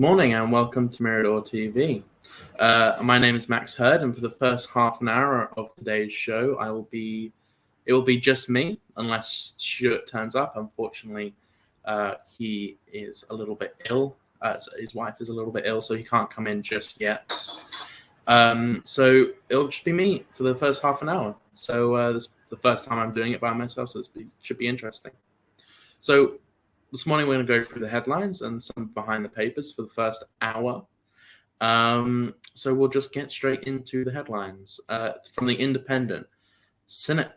morning and welcome to Mirador TV. My name is Max Hurd, and for the first half an hour of today's show, it will be just me, unless Stuart turns up. Unfortunately, he is a little bit ill. His wife is a little bit ill, so he can't come in just yet. So it'll just be me for the first half an hour. So this is the first time I'm doing it by myself, so should be interesting. So this morning we're going to go through the headlines and some behind the papers for the first hour. So we'll just get straight into the headlines. From The Independent, Sunak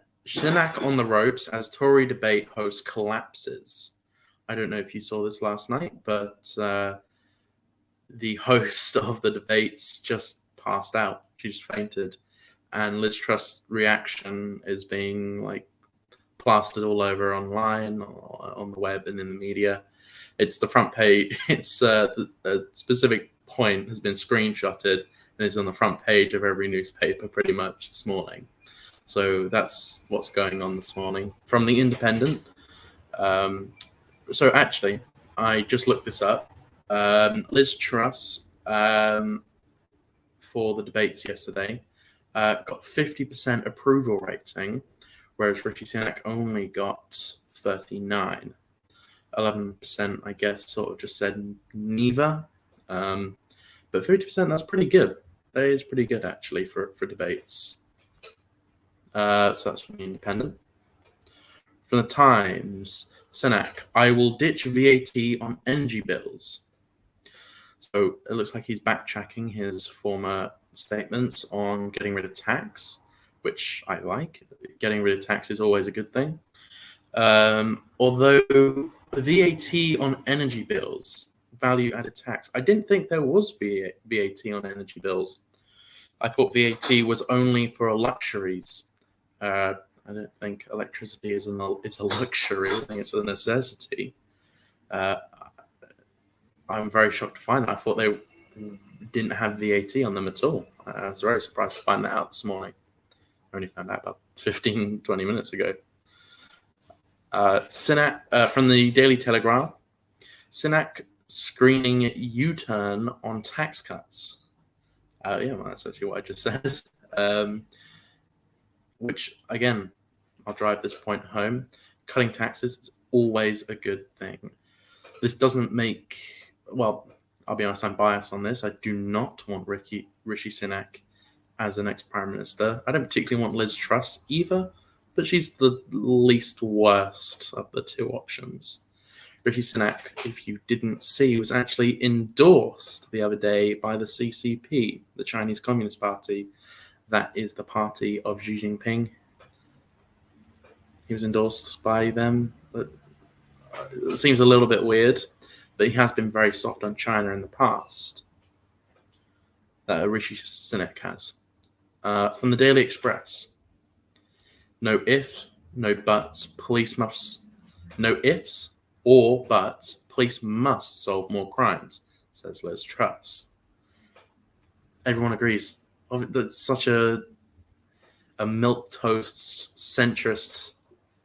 on the ropes as Tory debate host collapses. I don't know if you saw this last night, but the host of the debates just passed out. She just fainted. And Liz Truss's reaction is being plastered all over online, on the web, and in the media. It's the front page. It's the specific point has been screenshotted and is on the front page of every newspaper pretty much this morning. So that's what's going on this morning. From The Independent. So actually, I just looked this up. Liz Truss, for the debates yesterday, got 50% approval rating, whereas Rishi Sunak only got 39. 11%, I guess, sort of just said neither. But 50%, that's pretty good. That is pretty good, actually, for debates. So that's from The Independent. From The Times, Sunak, I will ditch VAT on energy bills. So it looks like he's backtracking his former statements on getting rid of tax, which I like. Getting rid of tax is always a good thing. Although the VAT on energy bills, value-added tax, I didn't think there was VAT on energy bills. I thought VAT was only for luxuries. I don't think electricity is a luxury. I think it's a necessity. I'm very shocked to find that. I thought they didn't have VAT on them at all. I was very surprised to find that out this morning. I only found out about 15, 20 minutes ago. Sunak, from the Daily Telegraph, Sunak screening U-turn on tax cuts. Well, that's actually what I just said. Which, again, I'll drive this point home. Cutting taxes is always a good thing. This doesn't make... Well, I'll be honest, I'm biased on this. I do not want Rishi Sunak as the next Prime Minister. I don't particularly want Liz Truss either, but she's the least worst of the two options. Rishi Sunak, if you didn't see, was actually endorsed the other day by the CCP, the Chinese Communist Party. That is the party of Xi Jinping. He was endorsed by them. But it seems a little bit weird, but he has been very soft on China in the past. That Rishi Sunak has. From the Daily Express. No if, no buts, police must... No ifs or buts, police must solve more crimes, says Liz Truss. Everyone agrees. That's such a milquetoast centrist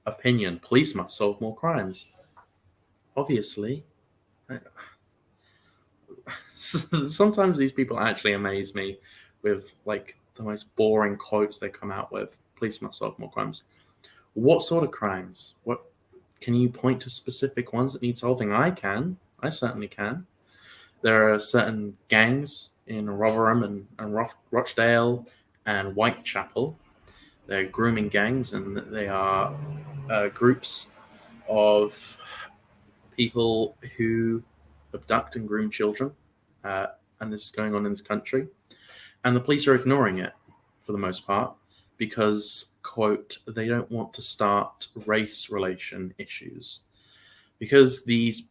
opinion. Police must solve more crimes. Obviously. Sometimes these people actually amaze me with the most boring quotes they come out with. Police must solve more crimes. What sort of crimes? What can you point to specific ones that need solving? I can. I certainly can. There are certain gangs in Rotherham and Rochdale and Whitechapel. They're grooming gangs, and they are groups of people who abduct and groom children. And this is going on in this country. And the police are ignoring it for the most part because, quote, they don't want to start race relation issues. Because these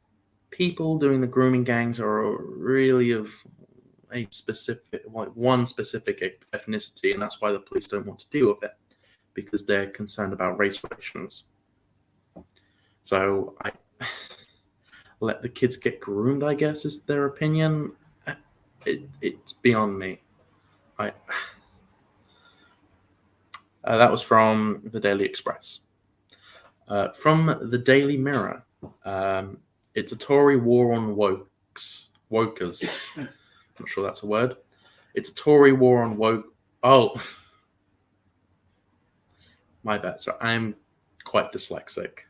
people doing the grooming gangs are really of a specific, one specific ethnicity, and that's why the police don't want to deal with it, because they're concerned about race relations. So I let the kids get groomed, I guess, is their opinion. It's beyond me. That was from the Daily Express. From the Daily Mirror, it's a Tory war on wokes. Wokers. Not sure that's a word. It's a Tory war on woke. Oh, my bad. So I'm quite dyslexic.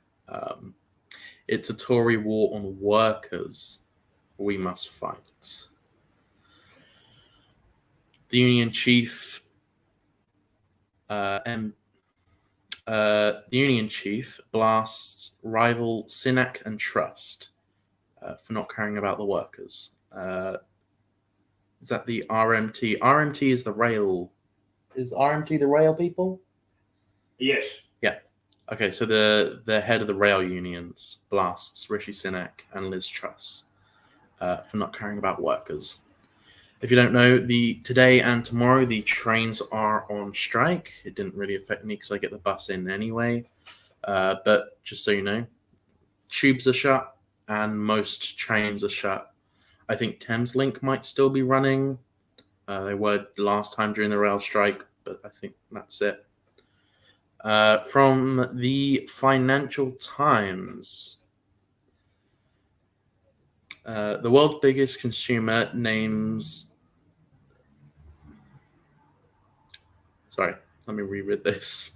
It's a Tory war on workers. We must fight. The Union chief. The Union chief blasts rival Sinek and Trust for not caring about the workers. Is that the RMT? RMT is the rail. Is RMT the rail people? Yes. Yeah. Okay, so the head of the rail unions blasts Rishi Sunak and Liz Truss for not caring about workers. If you don't know, today and tomorrow the trains are on strike. It didn't really affect me because I get the bus in anyway. But just so you know, tubes are shut and most trains are shut. I think Thameslink might still be running. They were last time during the rail strike, but I think that's it. From the Financial Times, the world's biggest consumer names. Sorry, let me reread this.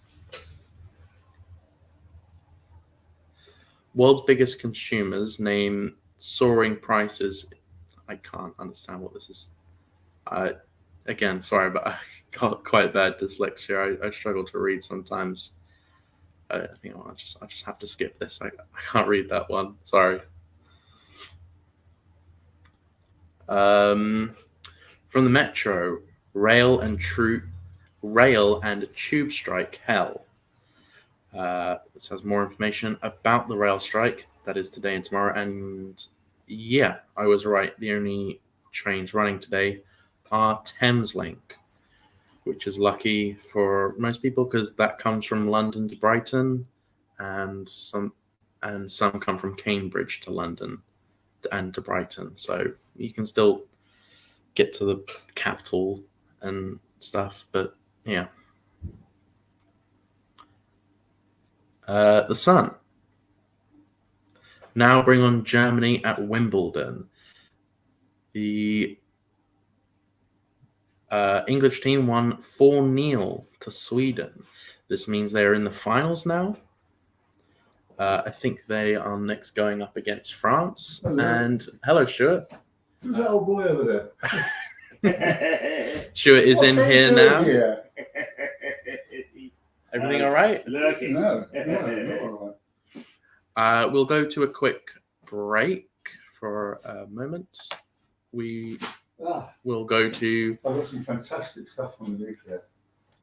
World's biggest consumers name soaring prices. I can't understand what this is. Again, sorry, but I got quite bad dyslexia. I struggle to read sometimes. I think I just have to skip this. I can't read that one. Sorry. From the Metro, rail and tube strike hell. This has more information about the rail strike that is today and tomorrow. And yeah, I was right. The only trains running today are Thameslink, which is lucky for most people because that comes from London to Brighton, and some come from Cambridge to London and to Brighton. So you can still get to the capital and stuff, but yeah. The Sun. Now bring on Germany at Wimbledon. The English team won 4-0 to Sweden. This means they're in the finals now. I think they are next going up against France. Hello. And hello, Stuart. Who's that old boy over there? Stuart is in here now. Here? Everything all right? Lurking. No, not all right. We'll go to a quick break for a moment. We will go to. I've got some fantastic stuff on the nuclear.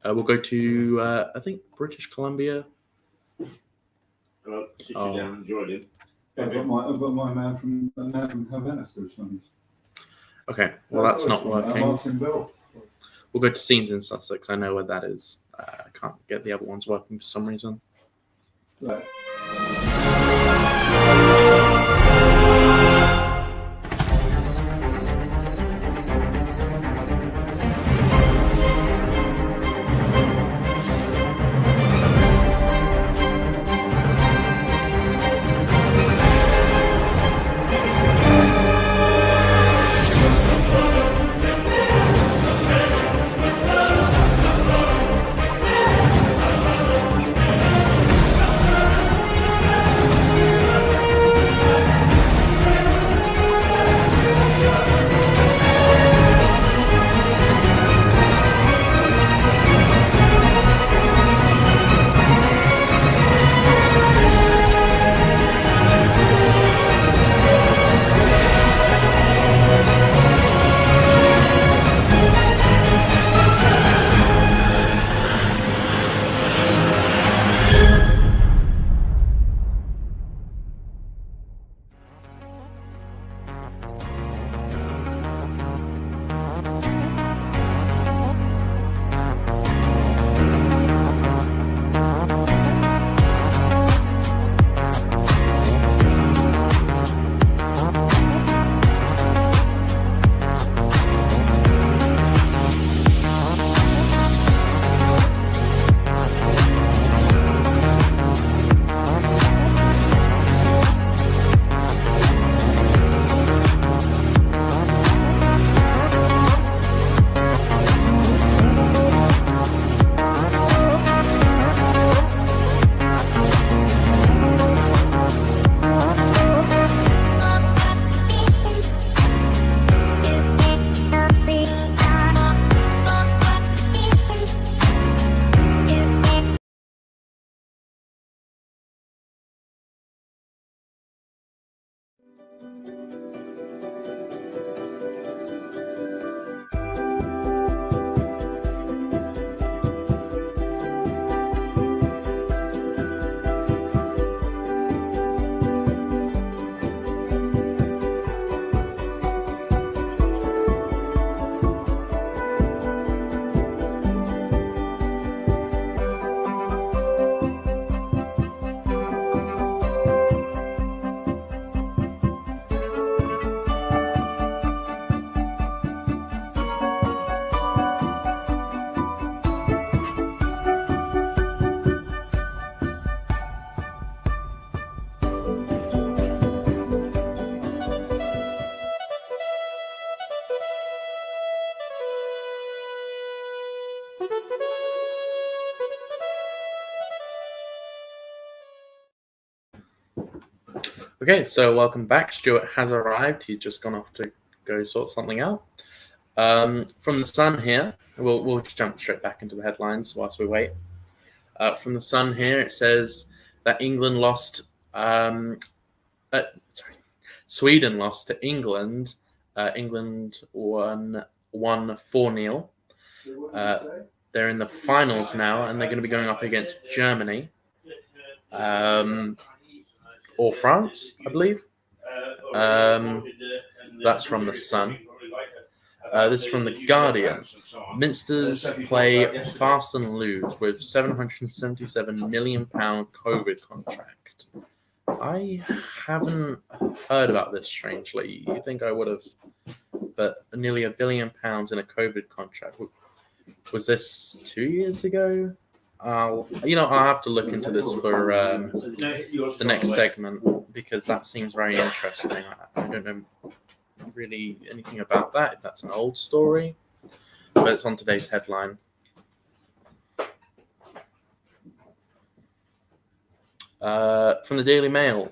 We'll go to I think British Columbia. Well, sit you down and join him. I've got my man from Havana still responding. Okay, well that's not working. Martin Bell. We'll go to Scenes in Sussex. I know where that is. I can't get the other ones working for some reason. Right. Okay, so welcome back. Stuart has arrived. He's just gone off to go sort something out. From the Sun here, we'll just jump straight back into the headlines whilst we wait. From the Sun here, it says that Sweden lost to England. England won 4-0. They're in the finals now, and they're going to be going up against Germany. Or France, I believe. That's from the Sun. This is from the Guardian. Minsters play fast and lose with £777 million COVID contract. I haven't heard about this, strangely. You think I would have, but nearly £1 billion in a COVID contract. Was this 2 years ago? I'll have to look into this for the next segment because that seems very interesting. I don't know really anything about that, if that's an old story, but it's on today's headline. From the Daily Mail,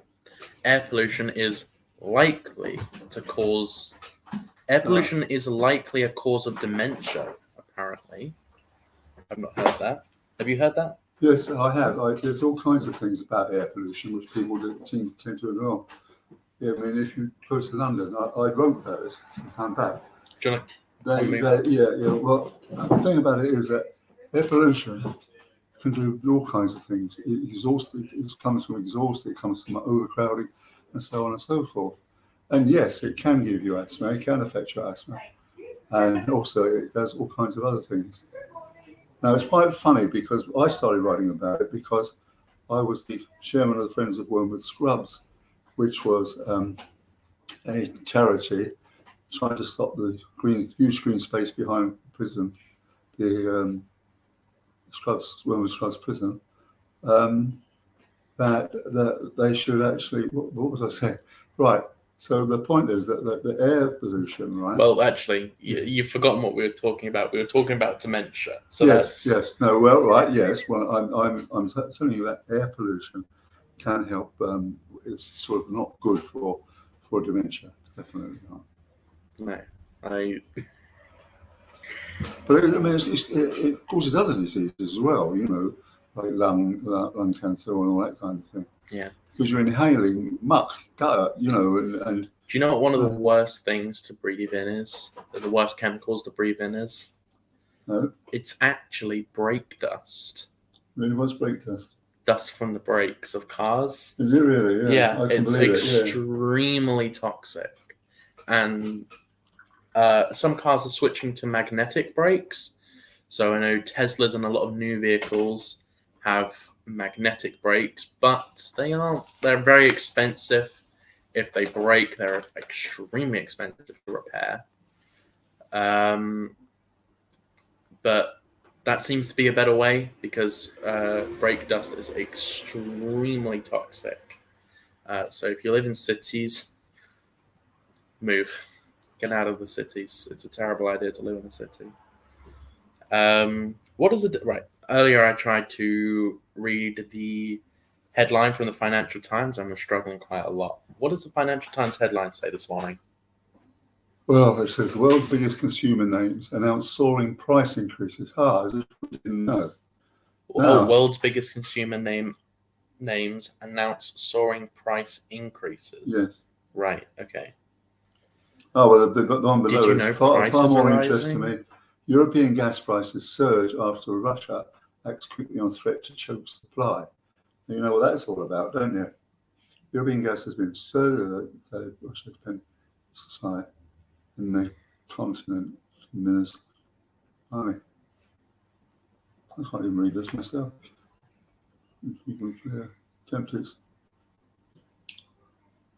air pollution is likely a cause of dementia, apparently. I've not heard that. Have you heard that? Yes, I have. There's all kinds of things about air pollution which people tend to ignore. Yeah, I mean, if you go to London, I wrote about it some time back. Do you want Yeah. Well, the thing about it is that air pollution can do all kinds of things. It comes from exhaust, it comes from overcrowding, and so on and so forth. And yes, it can give you asthma, it can affect your asthma. And also, it does all kinds of other things. Now, it's quite funny because I started writing about it because I was the chairman of the Friends of Wormwood Scrubs, which was a charity trying to stop the huge green space behind prison, the Wormwood Scrubs prison, that they should actually, what was I saying? Right. So the point is that the air pollution, right? Well, actually, you've forgotten what we were talking about. We were talking about dementia. So yes. No, well, right, yes. Well, I'm telling you that air pollution can help. It's sort of not good for dementia. Definitely not. No, But it causes other diseases as well. Like lung cancer and all that kind of thing. Yeah. Because you're inhaling muck, gutter, and do you know what one of the worst things to breathe in is? The worst chemicals to breathe in is? No. It's actually brake dust. Really, what's brake dust? Dust from the brakes of cars. Is it really? Yeah, it's extremely toxic. And some cars are switching to magnetic brakes. So I know Teslas and a lot of new vehicles have magnetic brakes, but they're very expensive. If they break, they're extremely expensive to repair. But that seems to be a better way because brake dust is extremely toxic. So if you live in cities, move. Get out of the cities. It's a terrible idea to live in a city. What is it? Right. Earlier, I tried to read the headline from the Financial Times. I'm struggling quite a lot. What does the Financial Times headline say this morning? Well, it says the world's biggest consumer names announce soaring price increases. As if we didn't know. World's biggest consumer names announce soaring price increases. Yes. Right. Okay. Oh, well, the one below is far more interesting to me. European gas prices surge after Russia acts quickly on threat to choke supply. And you know what that's all about, don't you? European gas has been surged supply in the continent minutes. I can't even read this myself. Tempted.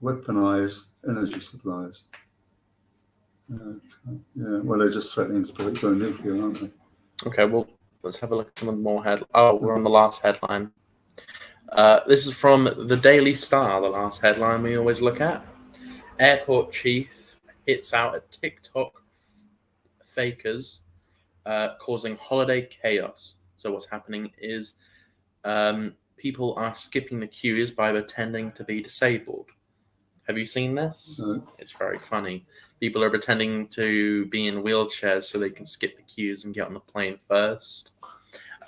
Weaponized energy supplies. Well, they're just threatening to go nuclear, aren't they? Okay, well, let's have a look at some more we're on the last headline. This is from the Daily Star, the last headline we always look at. Airport chief hits out at TikTok fakers, causing holiday chaos. So what's happening is people are skipping the queues by pretending to be disabled. Have you seen this? No. It's very funny. People are pretending to be in wheelchairs so they can skip the queues and get on the plane first.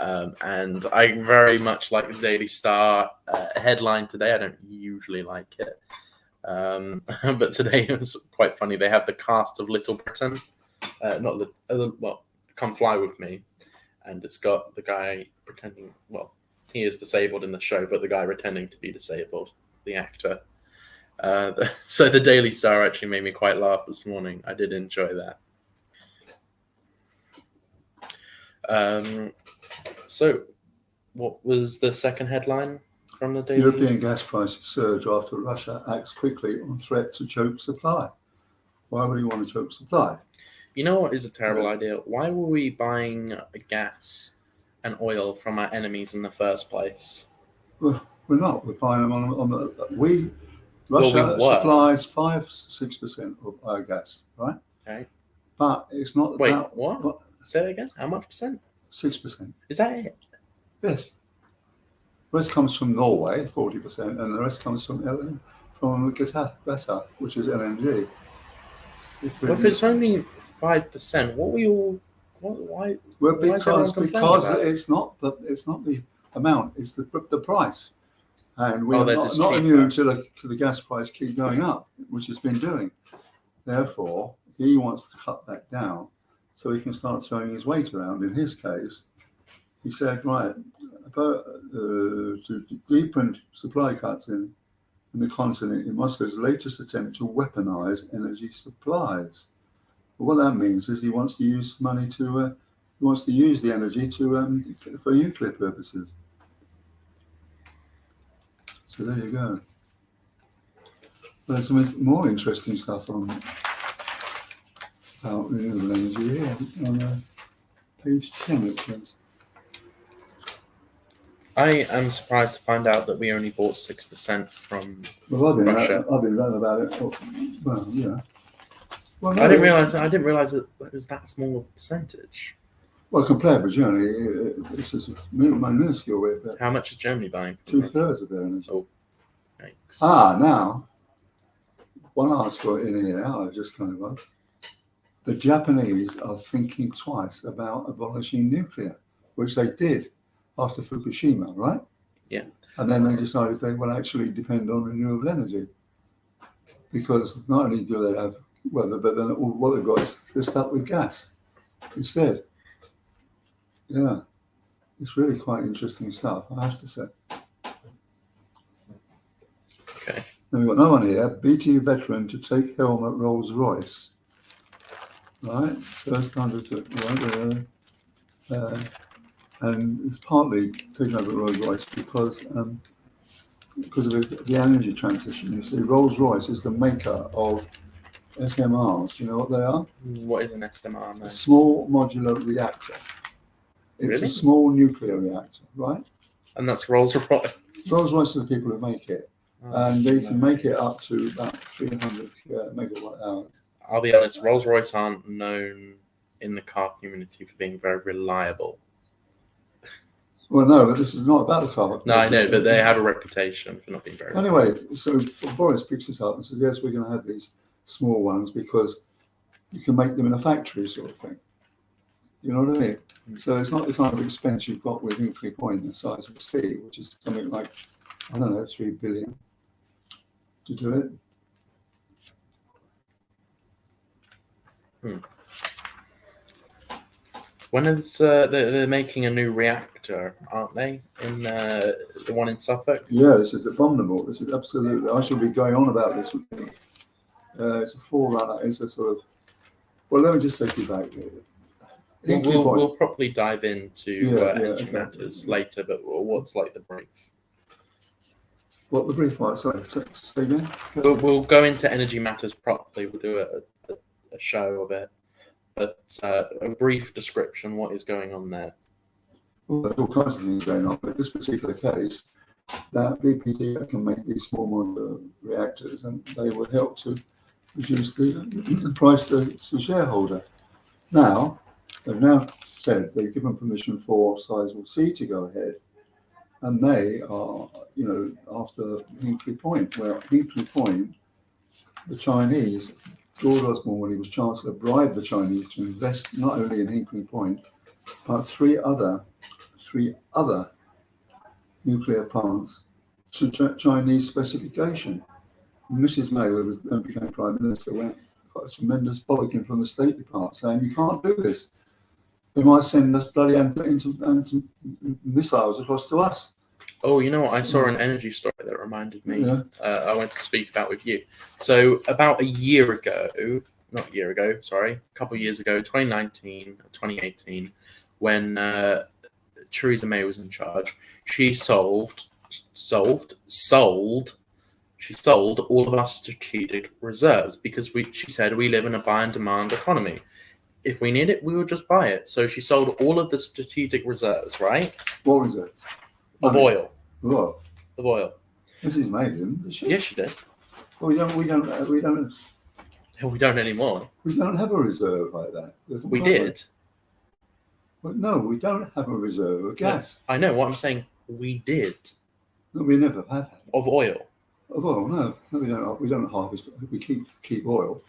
And I very much like the Daily Star headline today. I don't usually like it. But today it was quite funny. They have the cast of Little Britain. Come Fly With Me. And it's got the guy pretending, well, he is disabled in the show, but the guy pretending to be disabled, the actor. So the Daily Star actually made me quite laugh this morning. I did enjoy that. So what was the second headline from the Daily? European gas prices surge after Russia acts quickly on threat to choke supply. Why would he want to choke supply? You know what is a terrible idea? Why were we buying gas and oil from our enemies in the first place? Well, we're not. We're buying them on the. Russia supplies 5-6% of our gas, right? Okay. But it's not. Wait, about, what? Say that again. How much percent? 6%. Is that it? Yes. The rest comes from Norway, 40%, and the rest comes from Qatar, which is LNG. Well, if it's only 5%, what we all? Why? Well, why is everyone complaining because about it? it's not the amount; it's the price, and we're they're not just immune cheaper. to the gas price keep going up, which it's been doing. Therefore, he wants to cut that down so he can start throwing his weight around. In his case, he said, right, to deepen supply cuts in the continent in Moscow's latest attempt to weaponize energy supplies. But what that means is he wants to use money to, he wants to use the energy to for nuclear purposes. So there you go. There's some more interesting stuff about renewable energy here on page 10, it says. I am surprised to find out that we only bought 6% from Well, I've Russia. been wrong about it. Well, yeah. Well, no, I didn't realize that it was that small of a percentage. Well, compared with Germany, it's just minuscule bit, but How much is Germany buying? From 2/3 of their energy. Oh. Yikes. Now, one article in here I've just come about. The Japanese are thinking twice about abolishing nuclear, which they did after Fukushima, right? Yeah. And then they decided they will actually depend on renewable energy. Because not only do they have weather, but then what they've got is they're stuck with gas instead. Yeah. It's really quite interesting stuff, I have to say. Okay. Then we've got another one here, BT veteran to take helm at Rolls-Royce. Right? First time to do it. And it's partly taken over Rolls-Royce because of the energy transition. You see, Rolls-Royce is the maker of SMRs. Do you know what they are? What is an SMR A now? small modular reactor. It's Really? a small nuclear reactor, right? And that's Rolls-Royce. Rolls-Royce are the people who make it. Oh, And they can make it up to about 300 megawatt hours. I'll be honest, Rolls-Royce aren't known in the car community for being very reliable. Well, no, but this is not about the car. No, I know, but they have a reputation for not being very Anyway, so Boris picks this up and says, yes, we're going to have these small ones because you can make them in a factory sort of thing. You know what I mean? So it's not the kind of expense you've got with Hinkley Point the size of C, which is something like, I don't know, 3 billion to do it. When is they're making a new reactor, aren't they? In the one in Suffolk? Yeah, this is abominable. This is absolutely, I should be going on about this. It's a forerunner. It's a sort of, well, let me just take you back. We'll probably dive into energy okay. matters later, but what's like the brief? What the brief was? Sorry, say again? We'll go into energy matters properly. We'll do a show of it. But a brief description, what is going on there? Well, there's all kinds of things going on, but in this particular case, that BPT can make these small modular reactors and they would help to reduce the price to the shareholder. Now, they've now said they've given permission for Sizewell C to go ahead, and they are, after Hinkley Point. Well, Hinkley Point the Chinese, George Osborne, when he was Chancellor, bribed the Chinese to invest not only in Hinkley Point, but three other nuclear plants to Chinese specification. Mrs. May, who then became Prime Minister, got a tremendous bollocking from the State Department saying, you can't do this. They might send us bloody missiles across to us. Oh, you know what? I saw an energy story that reminded me. Yeah. I want to speak about with you. So about a year ago, not a year ago, sorry, a couple of years ago, 2019, 2018, when Theresa May was in charge, she sold all of our strategic reserves because she said we live in a buy and demand economy. If we need it, we will just buy it. So she sold all of the strategic reserves, right? What was it? Of oil. What? Of oil. Mrs. May didn't, did she? Yes, she did. Well, we don't We don't anymore. We don't have a reserve like that. We did. Well, no, we don't have a reserve of gas. I know what I'm saying. We did. No, we never have had. Of oil. Of oil, no, we don't. We don't harvest it. We keep oil.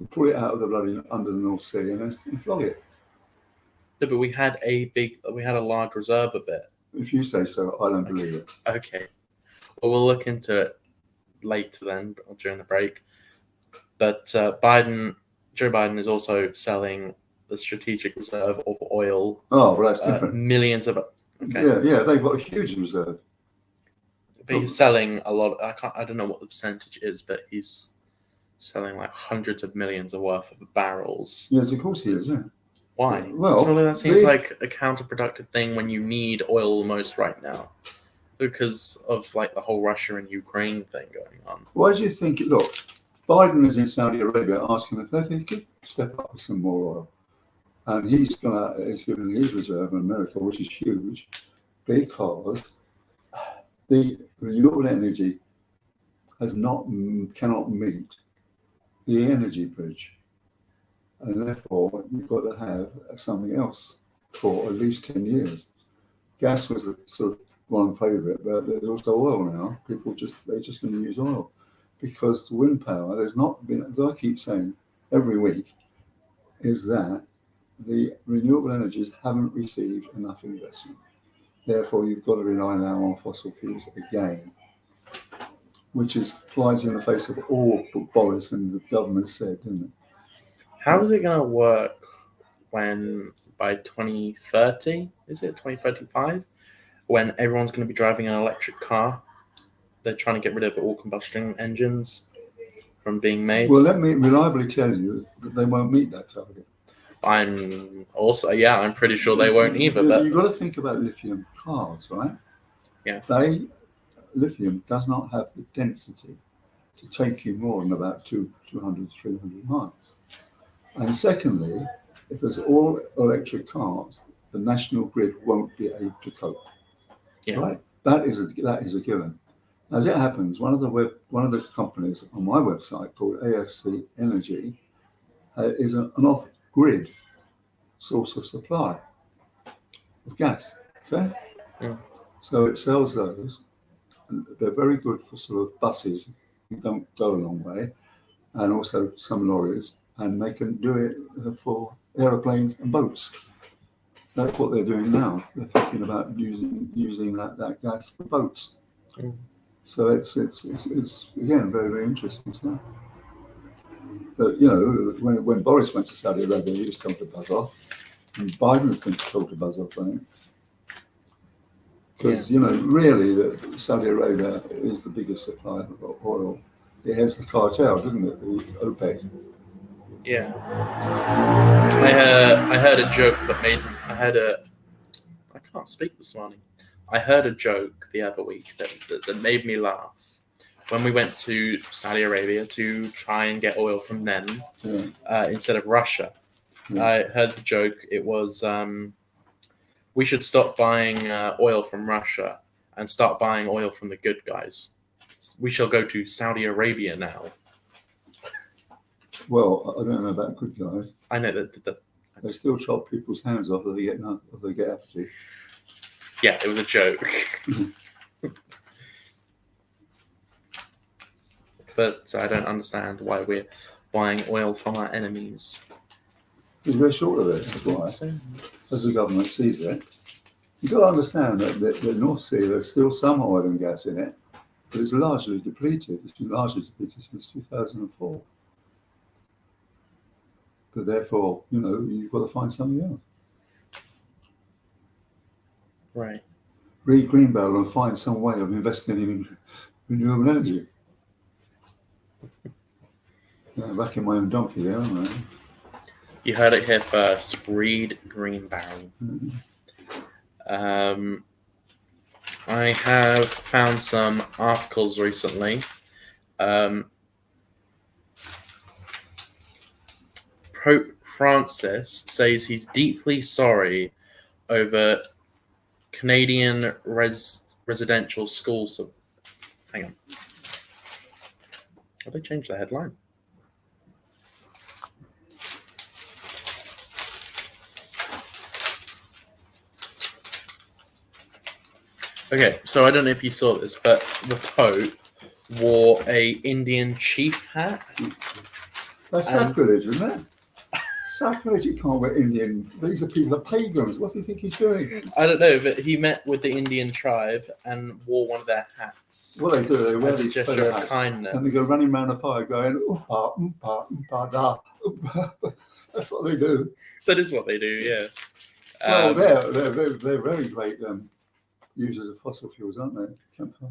We pull it out of the bloody under the North Sea and flog it. No, but we had a large reserve of it. If you say so, I don't believe it. Okay. Well, we'll look into it later then, or during the break. But Joe Biden is also selling the strategic reserve of oil. Oh, well, that's different. Millions of. Okay. Yeah, they've got a huge reserve. But he's selling a lot. I don't know what the percentage is, but he's selling like hundreds of millions of worth of barrels. Yes, of course he is. Yeah. Why? Well, surely that seems like a counterproductive thing when you need oil the most right now, because of like the whole Russia and Ukraine thing going on. Why do you think? Look, Biden is in Saudi Arabia asking if they could step up with some more oil, and he's giving his reserve in America, which is huge, because the renewable energy cannot meet the energy bridge. And therefore, you've got to have something else for at least 10 years. Gas was the sort of one favourite, but there's also oil now. They're just going to use oil because the wind power, there's not been, as I keep saying every week, is that the renewable energies haven't received enough investment. Therefore, you've got to rely now on fossil fuels again, which flies in the face of all Boris and the government said, didn't it? How is it going to work when by 2030, is it 2035, when everyone's going to be driving an electric car? They're trying to get rid of all combustion engines from being made. Well, let me reliably tell you that they won't meet that target. I'm pretty sure they won't either. But you've got to think about lithium cars, right? Yeah. Lithium does not have the density to take you more than about 200, 300 miles. And secondly, if there's all electric cars, the national grid won't be able to cope. Yeah. Right? That is a given. As it happens, one of the companies on my website called AFC Energy is an off-grid source of supply of gas. Okay. Yeah. So it sells those. And they're very good for sort of buses who don't go a long way, and also some lorries. And they can do it for aeroplanes and boats. That's what they're doing now. They're thinking about using that gas for boats. Mm. So it's again very, very interesting stuff. But you know, when Boris went to Saudi Arabia, he was told to buzz off, and Biden has been told to buzz off, I think. Because you know, really, Saudi Arabia is the biggest supplier of oil. It has the cartel, doesn't it? The OPEC. Yeah, I heard a joke that I can't speak this morning. I heard a joke the other week that made me laugh. When we went to Saudi Arabia to try and get oil from them instead of Russia, I heard the joke. It was we should stop buying oil from Russia and start buying oil from the good guys. We shall go to Saudi Arabia now. Well, I don't know about good guys. I know that they still chop people's hands off if they get appetite. Yeah, it was a joke. but I don't understand why we're buying oil from our enemies. Because we're short of it, that's why. As the government sees it. You've got to understand that the North Sea, there's still some oil and gas in it, but it's largely depleted. It's been largely depleted since 2004. But therefore, you've got to find something else. Right. Read Greenbelt and find some way of investing in renewable energy. Back in my own donkey there, aren't I? You heard it here first. Read Greenbarrel. I have found some articles recently. Pope Francis says he's deeply sorry over Canadian residential schools. Hang on. Have they changed the headline? Okay, so I don't know if you saw this, but the Pope wore a Indian chief hat. That's sacrilege, isn't it? Sacrilege, you can't wear Indian. These are people, are pagans. What do you think he's doing? I don't know, but he met with the Indian tribe and wore one of their hats. What they do, they wear as a these gesture feather of hats, kindness. and they go running around the fire going, oompa, oompa, oompa, da. Oompa. That's what they do. That is what they do, yeah. Well, they're very great users of fossil fuels, aren't they?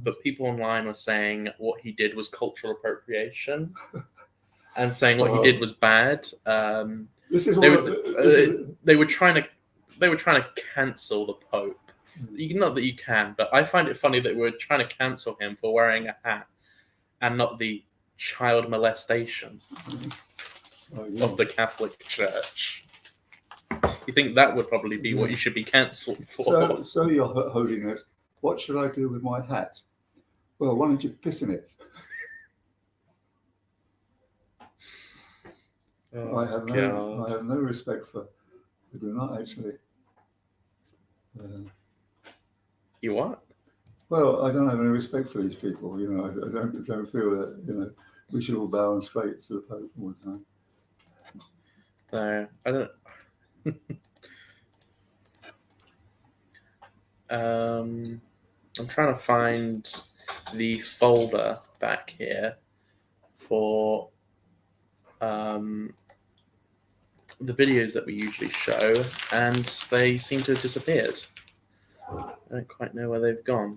But people online were saying what he did was cultural appropriation, and saying what he did was bad. They were trying to cancel the Pope. Not that you can, but I find it funny that we're trying to cancel him for wearing a hat and not the child molestation of the Catholic Church. You think that would probably be what you should be cancelled for? So Your Holiness, what should I do with my hat? Well, why don't you piss in it? I have no respect for. I do not actually. You what? Well, I don't have any respect for these people. I don't feel that we should all bow and scrape to the Pope all the time. No, I don't. I'm trying to find the folder back here for the videos that we usually show, and they seem to have disappeared. I don't quite know where they've gone.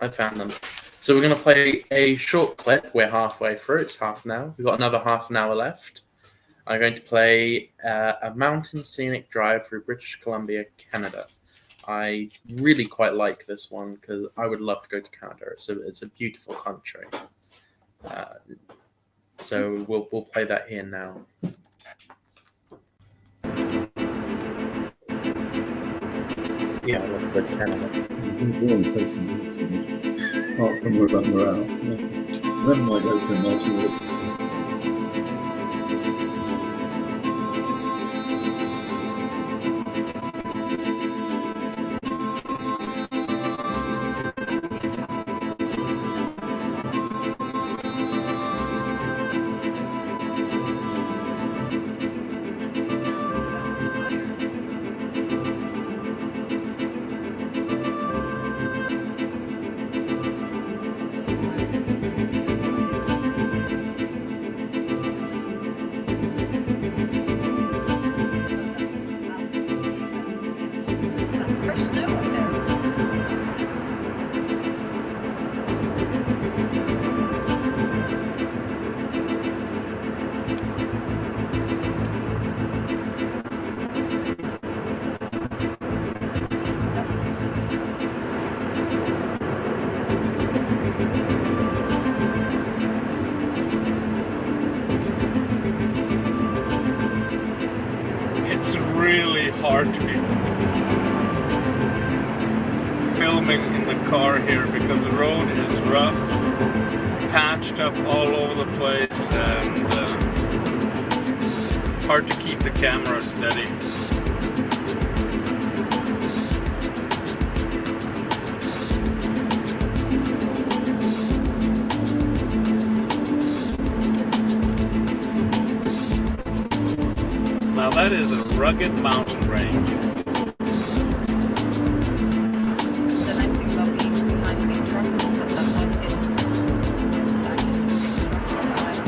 I found them. So we're going to play a short clip. We're halfway through. It's half an hour. We've got another half an hour left. I'm going to play a mountain scenic drive through British Columbia, Canada. I really quite like this one because I would love to go to Canada. It's a beautiful country. So we'll play that here now. Yeah, I love to go to Canada. Apart from what about morale. Never mind, go to a nice walk. It's really hard to be filming in the car here because the road is rough, patched up all over the place, and hard to keep the camera steady. Now that is a rugged mountain range. The nice thing about being behind big trucks is that that's all you get to. Back in the big truck, that's why I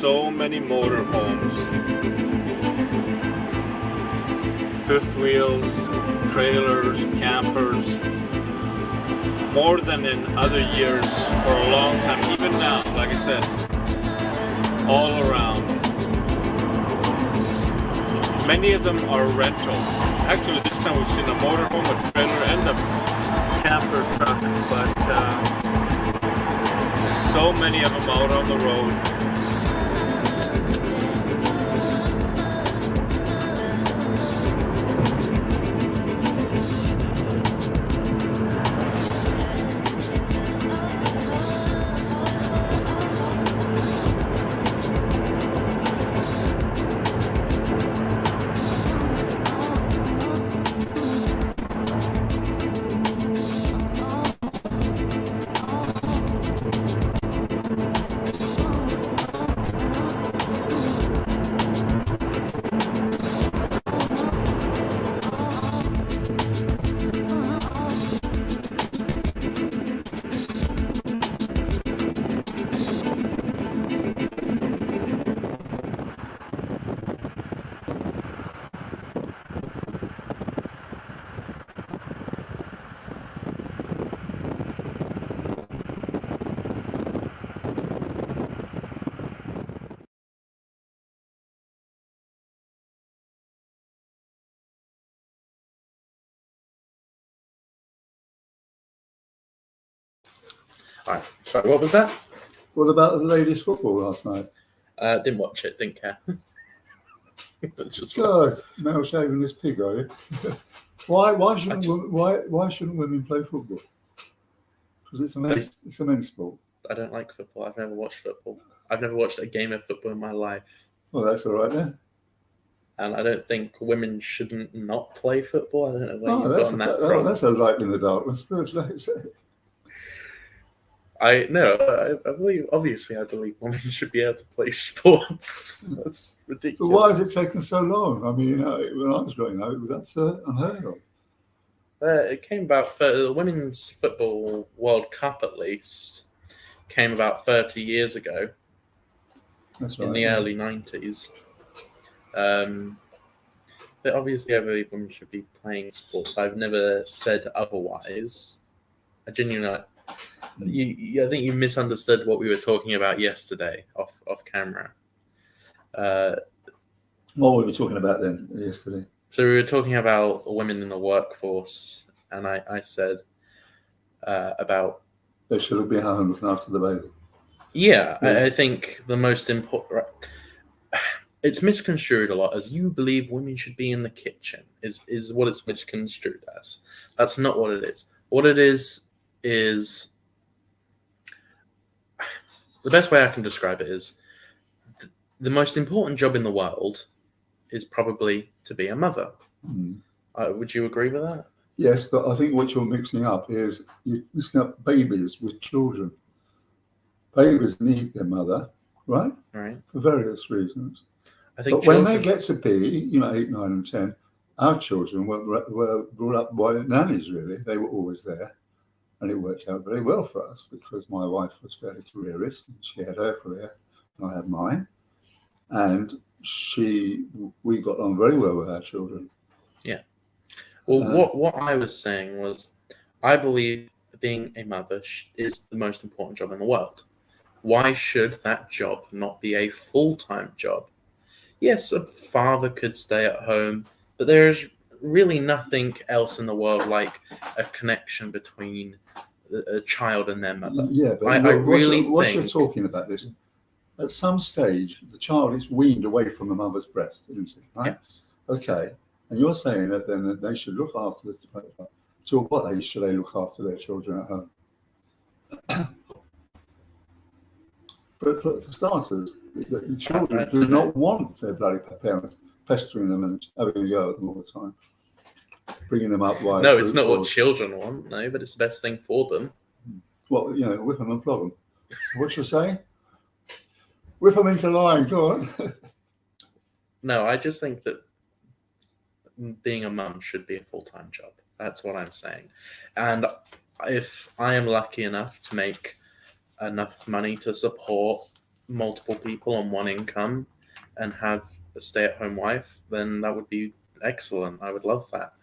so many motorhomes, fifth wheels, trailers, campers, more than in other years for a long time. Even now, like I said, all around. Many of them are rental. Actually, this time we've seen a motorhome, a trailer, and a camper truck, but there's so many of them out on the road. All right. Sorry, what was that? What about the ladies' football last night? Didn't watch it. Didn't care. That's just God, male shaving this pig, are you? Why shouldn't just- why shouldn't women play football? Because it's a men's sport. I don't like football. I've never watched football. I've never watched a game of football in my life. Well, that's all right then. And I don't think women shouldn't not play football. I don't know where Oh, you've gotten that from. that's a light in the darkness. Good. I believe, obviously, I believe women should be able to play sports. That's But ridiculous. why has it taken so long? I mean, when I was growing up, it was unheard of. It came about for the Women's Football World Cup, at least, came about 30 years ago That's right. in the early 90s. But obviously, I believe women should be playing sports. I've never said otherwise. I genuinely, I think you misunderstood what we were talking about yesterday off camera. What were we talking about then yesterday? So we were talking about women in the workforce, and I said about They should be at home looking after the baby. yeah. Yeah. I think the most important. It's misconstrued a lot as you believe women should be in the kitchen is what it's misconstrued as. That's not what it is. What it is the best way I can describe it is the most important job in the world is probably to be a mother. Mm. Would you agree with that? Yes, but I think what you're mixing up is you're mixing up babies with children. Babies need their mother, right? Right. For various reasons. I think But when children, they get to be, 8, 9, and 10, our children were brought up by nannies, really. They were always there. And it worked out very well for us because my wife was fairly careerist and she had her career and I had mine. And we got on very well with our children. well, what I was saying was, I believe being a mother is the most important job in the world. Why should that job not be a full-time job? Yes, a father could stay at home, but there is really nothing else in the world like a connection between a child and their mother. Yeah, but what you're talking about this, at some stage, the child is weaned away from the mother's breast, isn't it? Right? Yes. Okay. And you're saying that then that they should look after to what age should they look after their children at home? For starters, the children do not want their bloody parents pestering them and having a go at them all the time, bringing them up. No, it's not what children want. No, but it's the best thing for them. Well, whip them and flog them. What you saying? Whip them into line. Go on. No, I just think that being a mum should be a full-time job. That's what I'm saying. And if I am lucky enough to make enough money to support multiple people on one income and have a stay-at-home wife, then that would be excellent. I would love that.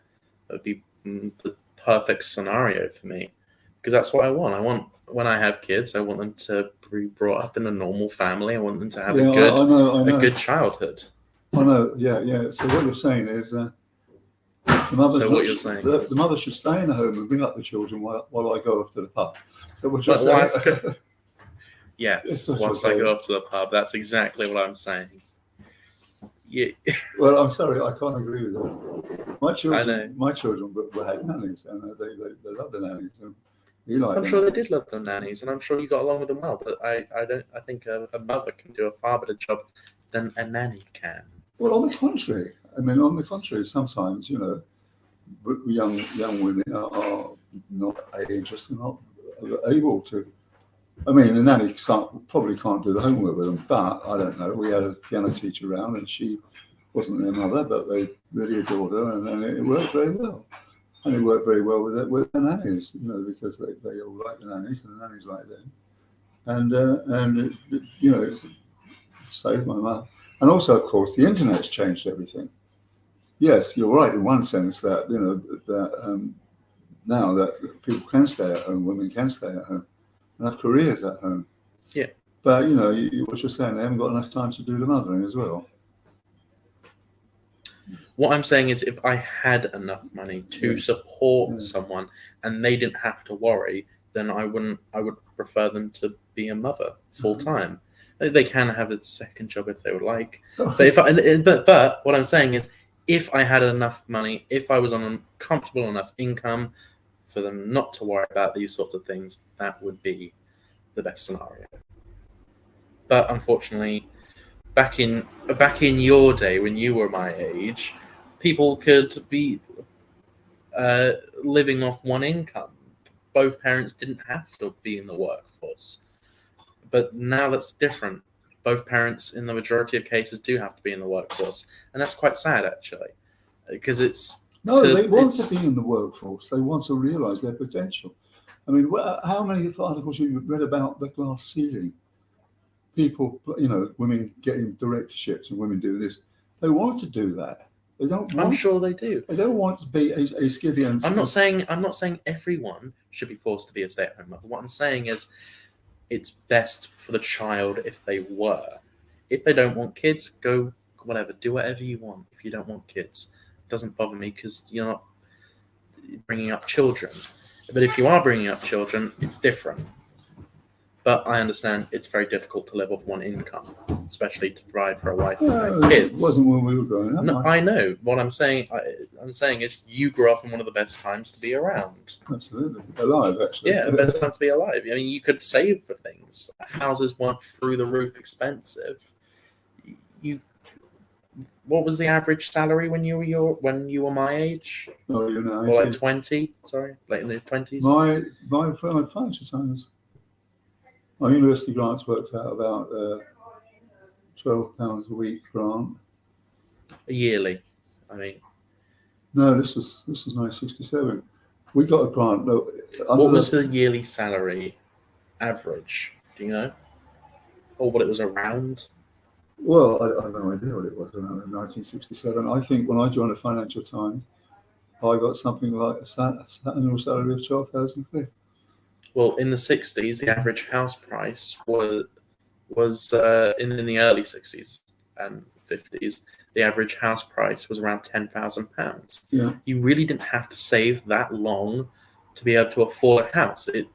That would be the perfect scenario for me, because that's what I want. I want, when I have kids, I want them to be brought up in a normal family. I want them to have a good childhood. I know, yeah. So what you're saying is the mother should stay in the home and bring up the children while I go off to the pub. So what you're saying? Yes, once I go off to the pub, that's exactly what I'm saying. Yeah. Well, I'm sorry, I can't agree with that. My children had nannies, and they love the nannies. And I'm sure they did love the nannies, and I'm sure you got along with them well. But I think a mother can do a far better job than a nanny can. Well, on the contrary, sometimes young women are not just not able to. I mean, the nanny probably can't do the homework with them, but I don't know. We had a piano teacher around, and she wasn't their mother, but they really adored her, and it worked very well. And it worked very well with the nannies, because they all like the nannies, and the nannies like them. And it saved my mum. And also, of course, the internet's changed everything. Yes, you're right in one sense that now that people can stay at home, women can stay at home and have careers at home. Yeah. But what you're saying, they haven't got enough time to do the mothering as well. What I'm saying is, if I had enough money to support someone and they didn't have to worry, then I would prefer them to be a mother full time. They can have a second job if they would like, but what I'm saying is, if I had enough money, if I was on a comfortable enough income for them not to worry about these sorts of things, that would be the best scenario. But unfortunately, back in your day when you were my age, people could be living off one income. Both parents didn't have to be in the workforce. But now that's different. Both parents, in the majority of cases, do have to be in the workforce. And that's quite sad, actually, because it's... They want to be in the workforce. They want to realise their potential. I mean, how many articles have you read about the glass ceiling? People, women getting directorships and women do this. They want to do that. They don't. I'm sure they do. They don't want to be a Scythian. I'm not saying everyone should be forced to be a stay-at-home mother. What I'm saying is, it's best for the child if they were. If they don't want kids, go whatever. Do whatever you want. If you don't want kids, it doesn't bother me because you're not bringing up children. But if you are bringing up children, it's different. But I understand it's very difficult to live off one income, especially to provide for a wife and kids. It wasn't when we were growing up. No, I know. What I'm saying is you grew up in one of the best times to be around. Absolutely. Alive, actually. Yeah, best time to be alive. I mean, you could save for things. Houses weren't through the roof expensive. What was the average salary when you were my age? Oh, or like 20? Sorry, like in the 20s. My financial times. My university grants worked out about £12 a week grant. Yearly, I mean. No, this was 1967. We got a grant. What was the yearly salary average? Do you know, or what it was around? Well, I have no idea what it was around in 1967. I think when I joined the Financial Times, I got something like an annual salary of £12,000. Well, in the 60s, the average house price was in the early 60s and 50s. The average house price was around £10,000. Yeah. You really didn't have to save that long to be able to afford a house. The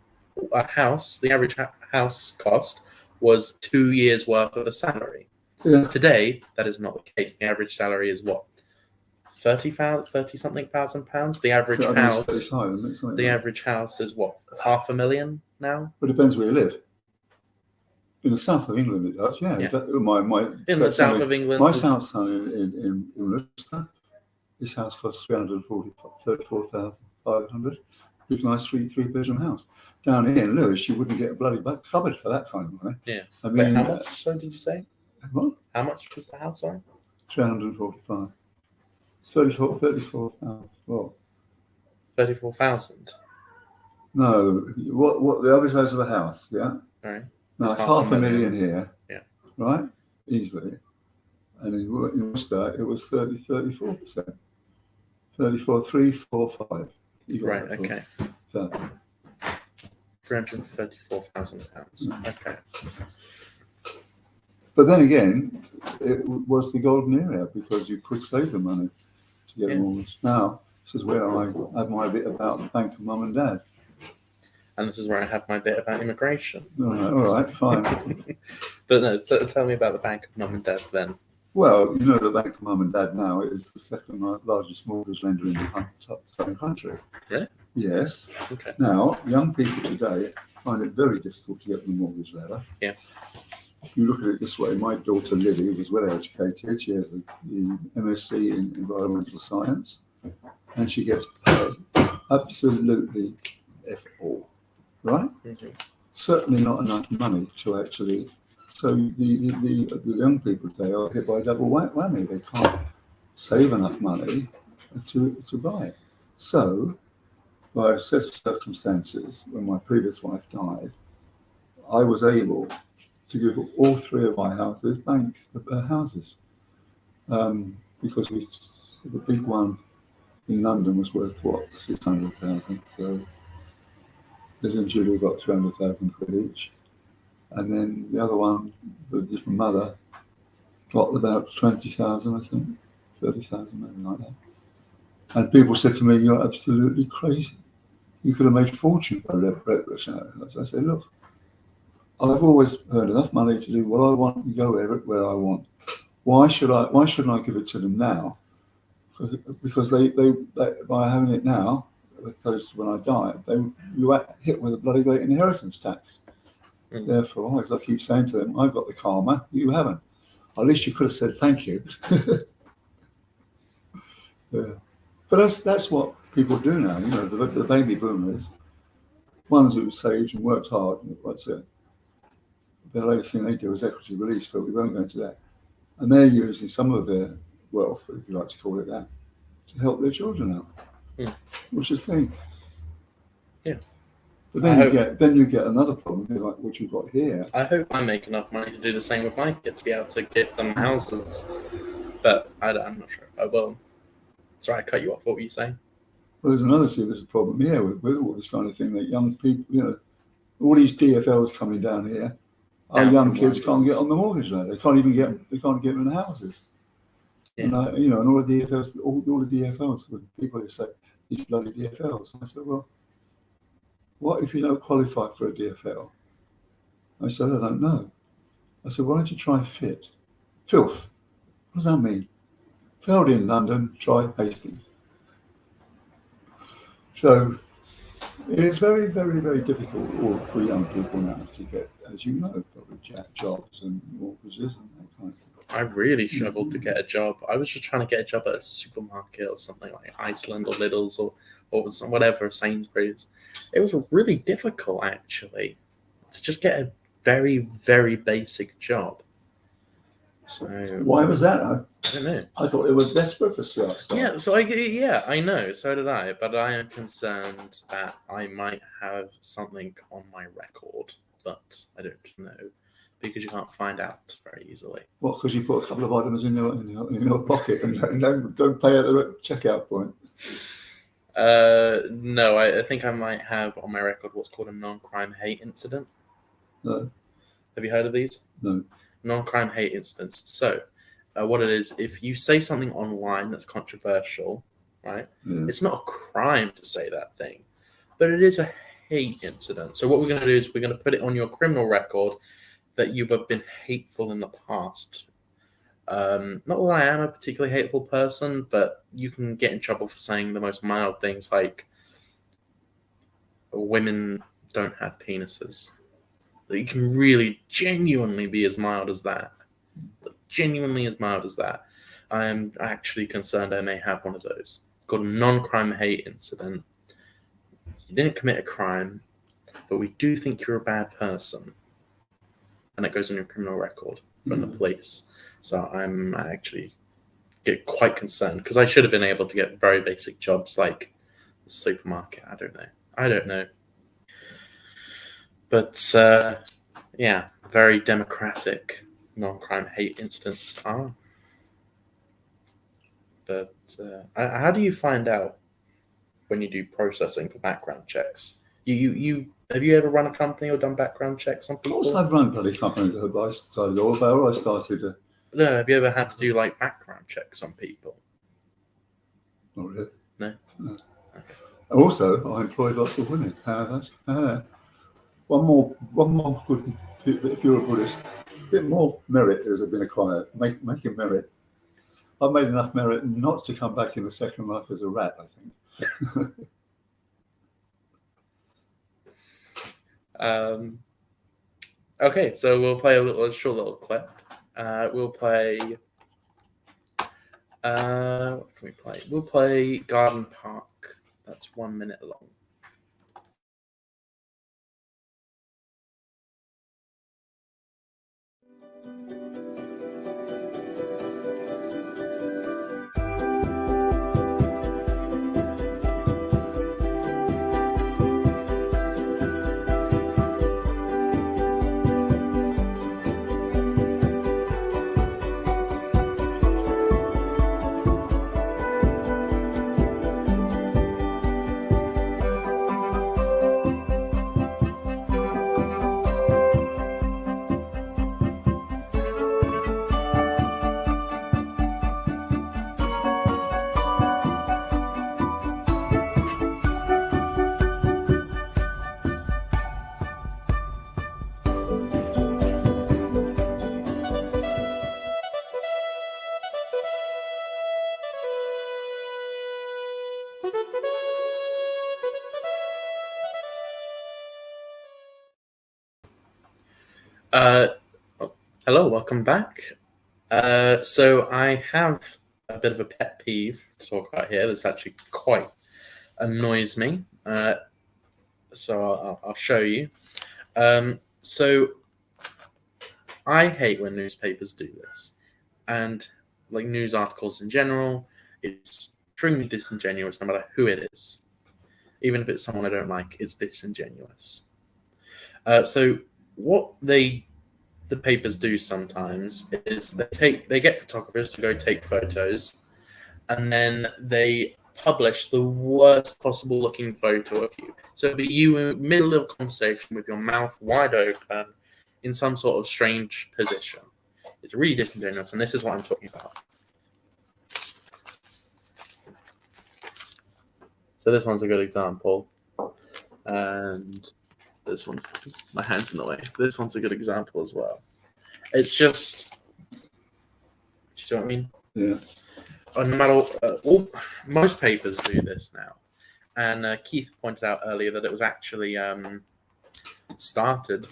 average house cost was 2 years' worth of a salary. Yeah. Today, that is not the case. The average salary is what? 30-something thousand pounds. The average house. The average house is what? $500,000 now. But it depends where you live. In the south of England, it does. Yeah. Yeah. In the south of England, my south son in Worcester, his house costs $334,500. Big, nice three-bedroom house. Down here in Lewis, you wouldn't get a bloody cupboard for that kind of money. Yeah. I mean, how much? So did you say? What? How much was the house? Sorry. 345. 34,000. What? 34,000. No, what the average size of a house? Yeah. Right. No, It's it's $500,000 here. Yeah. Right. Easily. And in Worcester, it was 34%. 345. Right. Okay. So, £334,000. Okay. but then again, it was the golden era because you could save the money to get a mortgage. Now, this is where I have my bit about the bank of mum and dad. And this is where I have my bit about immigration. All right, fine. But no, tell me about the bank of mum and dad then. Well, the bank of mum and dad now is the second largest mortgage lender in the country. Really? Yes. Okay. Now, young people today find it very difficult to get the mortgage ladder. Yeah. You look at it this way. My daughter Lily was well educated. She has the MSc in environmental science, and she gets paid absolutely F all, right? Mm-hmm. Certainly not enough money to actually. So the young people today are hit by a double whammy. They can't save enough money to buy it. So, by a set of circumstances, when my previous wife died, I was able to give all three of my houses houses, because the big one in London was worth what, 600,000. So Liz and Julia got 300,000 quid each, and then the other one, with a different mother, got about 20,000, I think, 30,000, maybe like that. And people said to me, "You're absolutely crazy. You could have made a fortune by breakfast. I said, look, I've always earned enough money to do what I want and go where I want. Why shouldn't I give it to them now? Because they by having it now, as opposed to when I die, you are hit with a bloody great inheritance tax. Therefore, as I keep saying to them, I've got the karma, you haven't. At least you could have said thank you. Yeah. But that's what people do now. You know, the baby boomers, ones who saved and worked hard. That's it. The only thing they do is equity release, but we won't go into that. And they're using some of their wealth, if you like to call it that, to help their children out, which is the thing. Yeah. But then you get another problem like what you've got here. I hope I make enough money to do the same with my kids, to be able to give them houses. But I'm not sure if I will. Sorry, I cut you off. What were you saying? Well, there's another serious problem here with all this kind of thing that young people, you know, all these DFLs coming down here. Our young kids can't get on the mortgage loan. They can't even get in the houses. Yeah. And and all the DFLs, all the DFLs, people who say these bloody DFLs. And I said, well, what if you don't qualify for a DFL? I said, I don't know. I said, why don't you try FIT? Filth. What does that mean? Failed in London, try Hastings. So it's very, very, very difficult for young people now to get, as you know, probably jobs and mortgages and that kind of thing. I really struggled to get a job. I was just trying to get a job at a supermarket or something like Iceland or Lidl's or whatever, Sainsbury's. It was really difficult, actually, to just get a very, very basic job. So why was that? I don't know. I thought it was desperate for stuff. Yeah, so I know, so did I. But I am concerned that I might have something on my record, but I don't know because you can't find out very easily. Well, because you put a couple of items in your pocket and don't pay at the checkout point. No, I think I might have on my record what's called a non-crime hate incident. No. Have you heard of these? No. Non-crime hate incidents. So, what it is, if you say something online that's controversial, right? Yeah. It's not a crime to say that thing, but it is a hate incident. So what we're going to do is we're going to put it on your criminal record that you have been hateful in the past. Not that I am a particularly hateful person, but you can get in trouble for saying the most mild things like women don't have penises. You can really genuinely be as mild as that. Genuinely as mild as that. I am actually concerned I may have one of those. It's called a non-crime hate incident. You didn't commit a crime, but we do think you're a bad person. And it goes on your criminal record from the police. So I'm actually get quite concerned because I should have been able to get very basic jobs like the supermarket. I don't know. But yeah, very democratic non-crime hate incidents are. But how do you find out when you do processing for background checks? You have you ever run a company or done background checks on people? Of course, I've run bloody companies. I started. No, have you ever had to do like background checks on people? Not really. No. Okay. Also, I employed lots of women. One more good. If you're a Buddhist, a bit more merit has been acquired. Making merit. I've made enough merit not to come back in the second life as a rat, I think. Okay, so we'll play a short little clip. We'll play. What can we play? We'll play Garden Park. That's 1 minute long. Hello, welcome back. So I have a bit of a pet peeve to talk about here that's actually quite annoys me. So I'll show you. So I hate when newspapers do this, and like news articles in general, it's extremely disingenuous no matter who it is. Even if it's someone I don't like, it's disingenuous. So what the papers do sometimes is they get photographers to go take photos, and then they publish the worst possible looking photo of you. So it'll be you in the middle of a conversation with your mouth wide open in some sort of strange position. It's really disingenuous, and this is what I'm talking about. So this one's a good example, and this one's, my hand's in the way. This one's a good example as well. It's just, do you see what I mean? Yeah. No matter most papers do this now, and Keith pointed out earlier that it was actually started.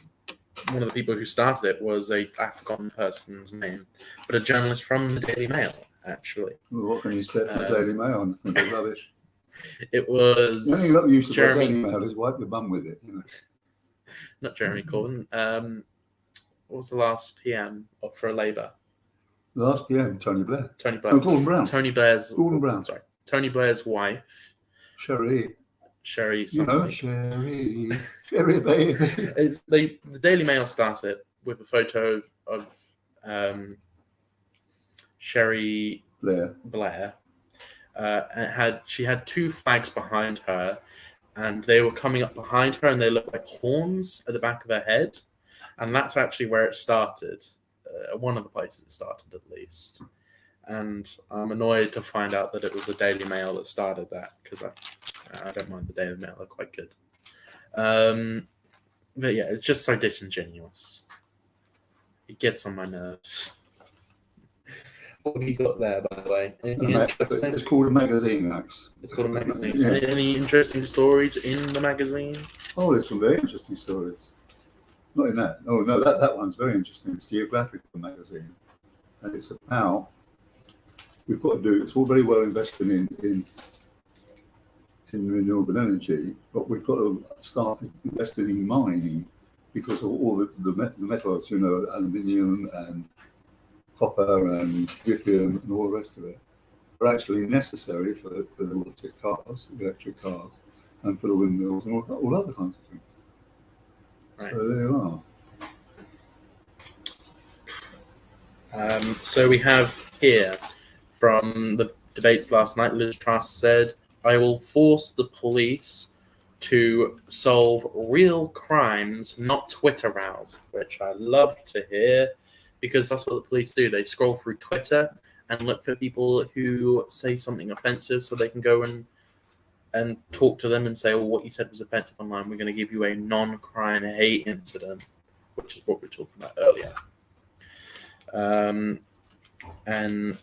One of the people who started it was I've forgotten the person's name, but a journalist from the Daily Mail, actually. Well, what can you expect from the Daily Mail? I think it's rubbish. It was The only thing that used to Jeremy. Daily Mail is wipe the bum with it. You know. Not Jeremy Corbyn. What was the last PM for a Labour? The last PM, Tony Blair. Tony Blair. Oh, Gordon Brown. Tony Blair's. Gordon Brown. Sorry, Tony Blair's wife, Sherry. Sherry. You know, Something. Sherry, baby. The Daily Mail started with a photo of Sherry Blair. And she had two flags behind her, and they were coming up behind her, and they looked like horns at the back of her head, and that's actually where it started. One of the places it started, at least. And I'm annoyed to find out that it was the Daily Mail that started that, because I don't mind the Daily Mail; they're quite good. But yeah, it's just so disingenuous. It gets on my nerves. What have you got there, by the way? Anything interesting? It's called a magazine, Max. It's called a magazine. Yeah. Any interesting stories in the magazine? Oh, there's some very interesting stories. Not in that. Oh, no, that one's very interesting. It's Geographical magazine. And it's about, we've got to do, it's all very well invested in renewable energy, but we've got to start investing in mining because of all the metals, you know, aluminium and copper and lithium and all the rest of it are actually necessary for the electric cars, and for the windmills and all other kinds of things. Right. So there you are. So we have here from the debates last night, Liz Truss said, "I will force the police to solve real crimes, not Twitter rows," which I love to hear, because that's what the police do. They scroll through Twitter and look for people who say something offensive so they can go and talk to them and say, well, what you said was offensive online. We're going to give you a non-crime hate incident, which is what we were talking about earlier. And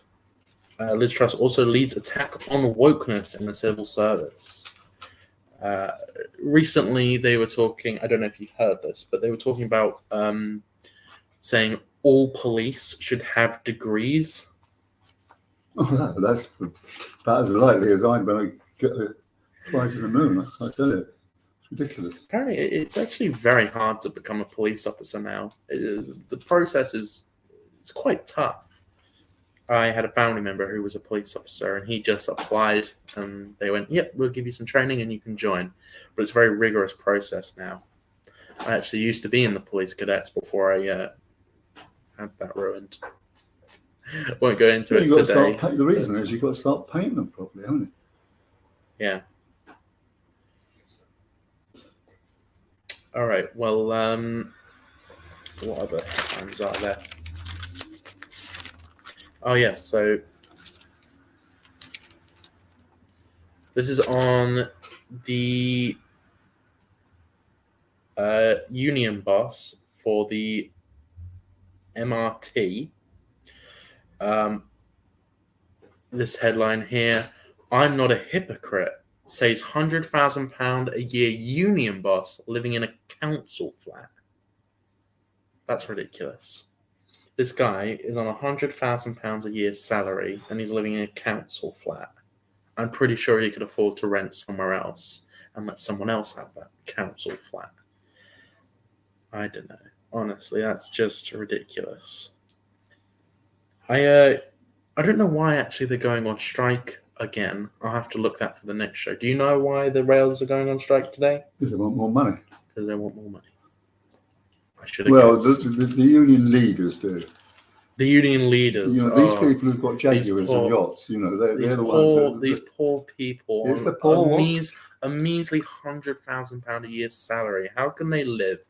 Liz Truss also leads attack on wokeness in the civil service. Recently, they were talking, I don't know if you've heard this, but they were talking about saying all police should have degrees. Oh, that's about as likely as I'm going to get a fly to the moon, I tell you. It's ridiculous. Apparently, it's actually very hard to become a police officer now. The process is quite tough. I had a family member who was a police officer, and he just applied, and they went, yep, we'll give you some training and you can join. But it's a very rigorous process now. I actually used to be in the police cadets before I had that ruined. Won't go into it today. The reason is you've got to start painting them properly, haven't you? Yeah. All right. Well, what other headlines are there? Oh, yes. Yeah, so this is on the union boss for the MRT. This headline here: I'm not a hypocrite, says £100,000 a year union boss living in a council flat. That's ridiculous. This guy is on £100,000 a year salary and he's living in a council flat. I'm pretty sure he could afford to rent somewhere else and let someone else have that council flat. I don't know. Honestly, that's just ridiculous. I don't know why actually they're going on strike again. I'll have to look that for the next show. Do you know why the rails are going on strike today? Because they want more money. Because they want more money. I should have Well, guessed. the union leaders do. The union leaders. You know, these people who've got Jaguars poor- and yachts, you know, they're These the poor, ones these poor people It's on the poor. a measly £100,000 a year salary. How can they live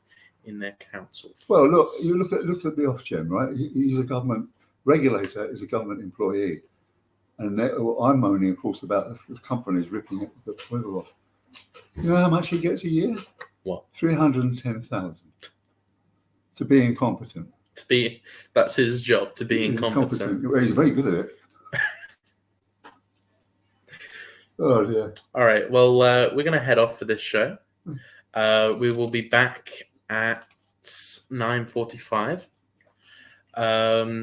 in their council? Well, look, flats? you look at the Ofgem, right? He's a government regulator, is a government employee, and I'm moaning, of course, about the companies ripping the quiver off. You know how much he gets a year? What? 310,000 to be incompetent. That's his job, to be incompetent. Well, he's very good at it. Oh dear. All right. Well, we're going to head off for this show. We will be back at 9:45.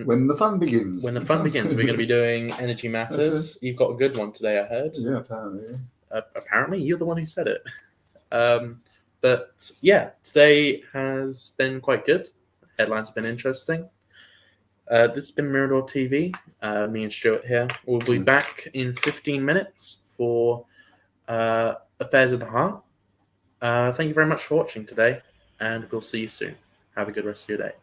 When the fun begins. When the fun begins, we're going to be doing Energy Matters. You've got a good one today, I heard. Yeah, apparently. Yeah. Apparently, you're the one who said it. But yeah, today has been quite good. Headlines have been interesting. This has been Mirador TV. Me and Stuart here. We'll be back in 15 minutes for Affairs of the Heart. Thank you very much for watching today, and we'll see you soon. Have a good rest of your day.